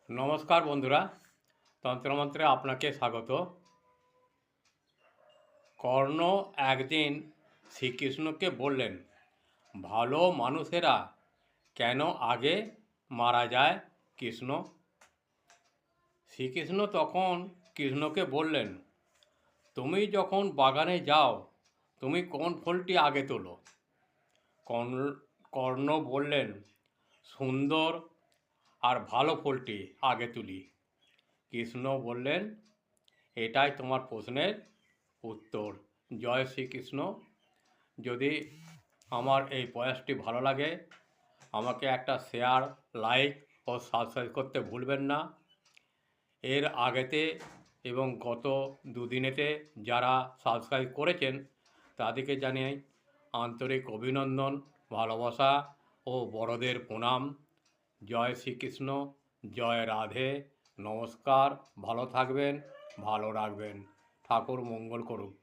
নমস্কার বন্ধুরা, তন্ত্রমন্ত্রে আপনাকে স্বাগত। কর্ণ একদিন শ্রীকৃষ্ণকে বললেন, ভালো মানুষেরা কেন আগে মারা যায় কৃষ্ণ? শ্রীকৃষ্ণ তখন কৃষ্ণকে বললেন, তুমি যখন বাগানে যাও তুমি কোন ফলটি আগে তোলো? কর্ণ বললেন, সুন্দর আর ভালো ফলটি আগে তুলি। কৃষ্ণ বললেন, এটাই তোমার প্রশ্নের উত্তর। জয় শ্রীকৃষ্ণ। যদি আমার এই প্রয়াসটি ভালো লাগে আমাকে একটা শেয়ার, লাইক ও সাবস্ক্রাইব করতে ভুলবেন না। এর আগেতে এবং গত দুদিনেতে যারা সাবস্ক্রাইব করেছেন তাদেরকে জানিয়ে আন্তরিক অভিনন্দন, ভালোবাসা ও বড়দের প্রণাম। জয় শ্রীকৃষ্ণ, জয় রাধে, নমস্কার। ভালো থাকবেন, ভালো রাখবেন। ঠাকুর মঙ্গল করুক।